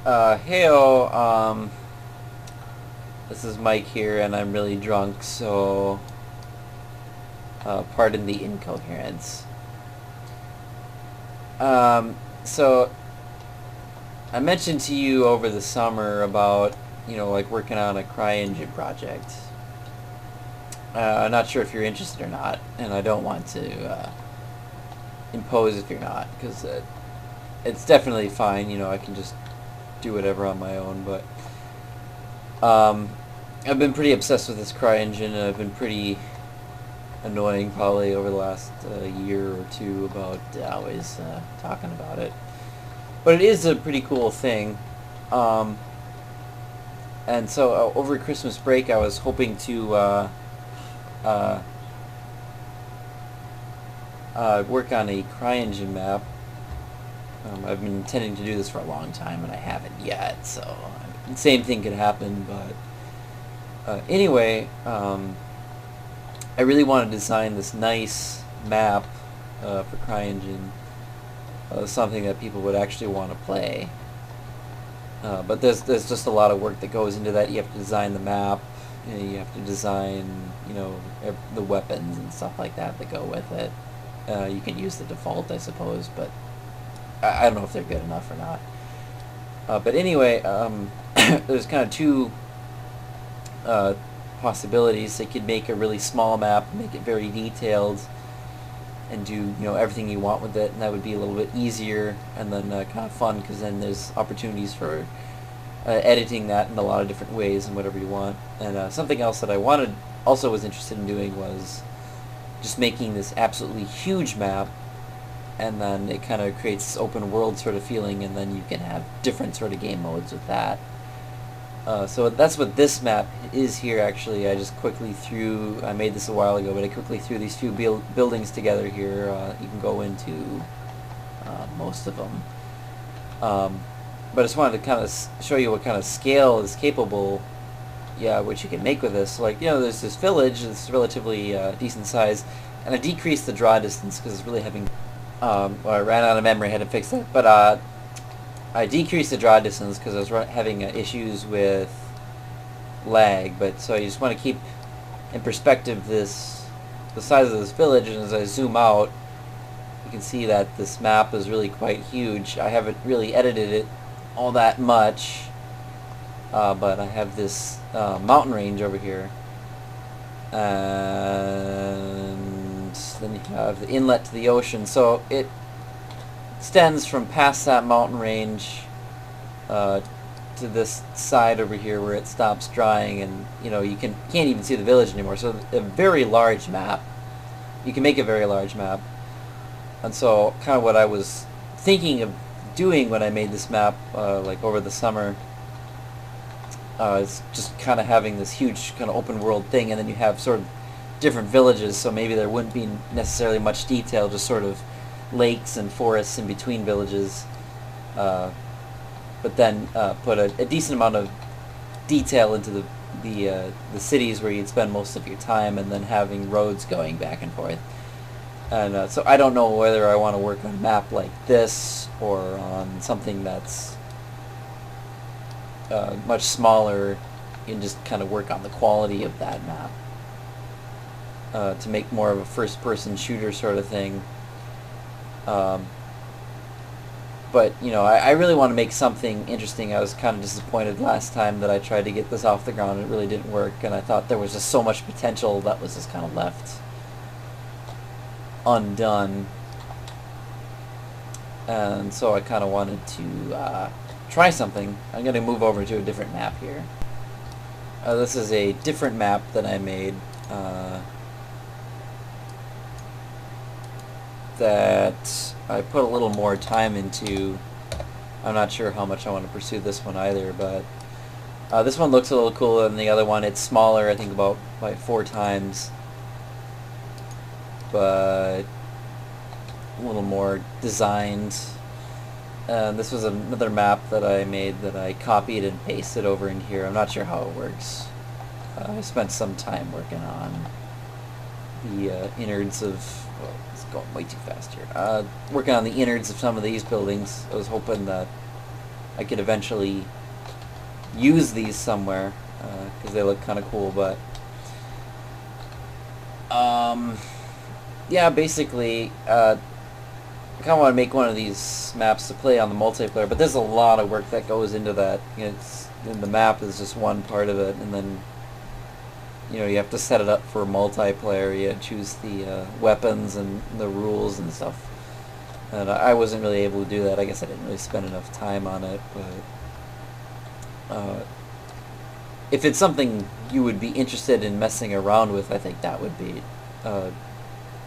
Heyo, this is Mike here, and I'm really drunk, so pardon the incoherence. So I mentioned to you over the summer about, like working on a CryEngine project. I'm not sure if you're interested or not, and I don't want to impose if you're not, because it's definitely fine. I can just do whatever on my own, but I've been pretty obsessed with this CryEngine, and I've been pretty annoying probably over the last year or two about always talking about it. But it is a pretty cool thing. And so over Christmas break I was hoping to work on a CryEngine map. I've been intending to do this for a long time and I haven't yet, so the same thing could happen, but anyway, I really want to design this nice map for CryEngine, something that people would actually want to play. But there's just a lot of work that goes into that. You have to design the map, you have to design, the weapons and stuff like that go with it. You can use the default, I suppose, but I don't know if they're good enough or not. But anyway, there's kind of two possibilities. They could make a really small map, make it very detailed, and do everything you want with it, and that would be a little bit easier and then kind of fun, because then there's opportunities for editing that in a lot of different ways and whatever you want. And something else that I also was interested in doing was just making this absolutely huge map, and then it kind of creates this open world sort of feeling, and then you can have different sort of game modes with that. So that's what this map is here. Actually, I made this a while ago, but I quickly threw these few buildings together here. You can go into most of them. But I just wanted to kind of show you what kind of scale is capable, what you can make with this. Like, there's this village that's relatively decent size, and I decreased the draw distance because it's really having... well, I ran out of memory, I had to fix that, but I decreased the draw distance because I was having issues with lag. But so you just want to keep in perspective the size of this village, and as I zoom out, you can see that this map is really quite huge. I haven't really edited it all that much, but I have this mountain range over here, and then you have the inlet to the ocean. So it extends from past that mountain range to this side over here where it stops drying, and you can't even see the village anymore. So a very large map. You can make a very large map. And so kind of what I was thinking of doing when I made this map, like over the summer, is just kind of having this huge kind of open world thing, and then you have sort of different villages, so maybe there wouldn't be necessarily much detail, just sort of lakes and forests in between villages, but then put a decent amount of detail into the cities where you'd spend most of your time, and then having roads going back and forth. And so I don't know whether I want to work on a map like this or on something that's much smaller, and just kind of work on the quality of that map to make more of a first-person shooter sort of thing. But I really want to make something interesting. I was kind of disappointed last time that I tried to get this off the ground. It really didn't work, and I thought there was just so much potential that was just kind of left undone. And so I kind of wanted to try something. I'm going to move over to a different map here. This is a different map that I made that I put a little more time into. I'm not sure how much I want to pursue this one either, but this one looks a little cooler than the other one. It's smaller, I think about by 4 times, but a little more designed. This was another map that I made that I copied and pasted over in here. I'm not sure how it works. I spent some time working on the innards of... Oh, it's going way too fast here. Working on the innards of some of these buildings. I was hoping that I could eventually use these somewhere because they look kind of cool. But yeah, basically, I kind of want to make one of these maps to play on the multiplayer, but there's a lot of work that goes into that. And the map is just one part of it, and then you have to set it up for multiplayer. You choose the weapons and the rules and stuff. And I wasn't really able to do that. I guess I didn't really spend enough time on it, but if it's something you would be interested in messing around with, I think that would be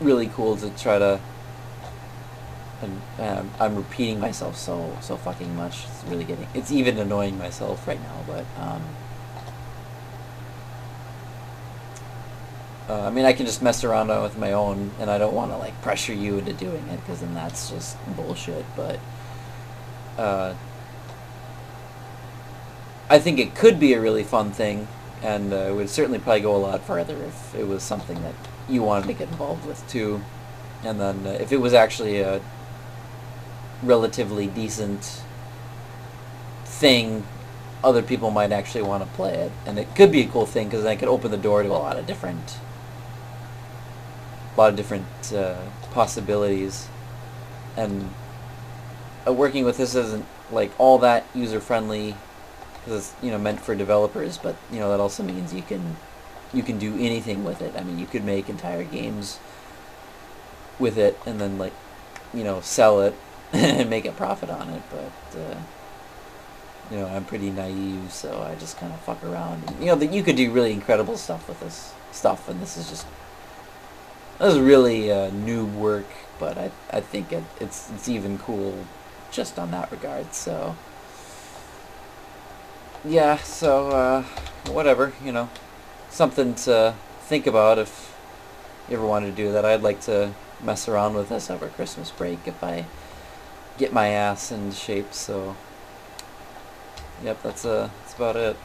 really cool to try to. And I'm repeating myself so fucking much. It's even annoying myself right now. But I mean, I can just mess around with my own, and I don't want to like pressure you into doing it, because then that's just bullshit. But I think it could be a really fun thing, and it would certainly probably go a lot further if it was something that you wanted to get involved with too. And then if it was actually a relatively decent thing, other people might actually want to play it, and it could be a cool thing because I could open the door to a lot of different possibilities. And working with this isn't like all that user friendly because it's meant for developers, but that also means you can do anything with it. I mean, you could make entire games with it and then like sell it and make a profit on it. But I'm pretty naive, so I just kind of fuck around. And, that you could do really incredible stuff with this stuff, and this is really noob work. But I think it's even cool just on that regard. So yeah, so whatever, something to think about if you ever wanted to do that. I'd like to mess around with this over Christmas break if I get my ass in shape. So yep, that's about it.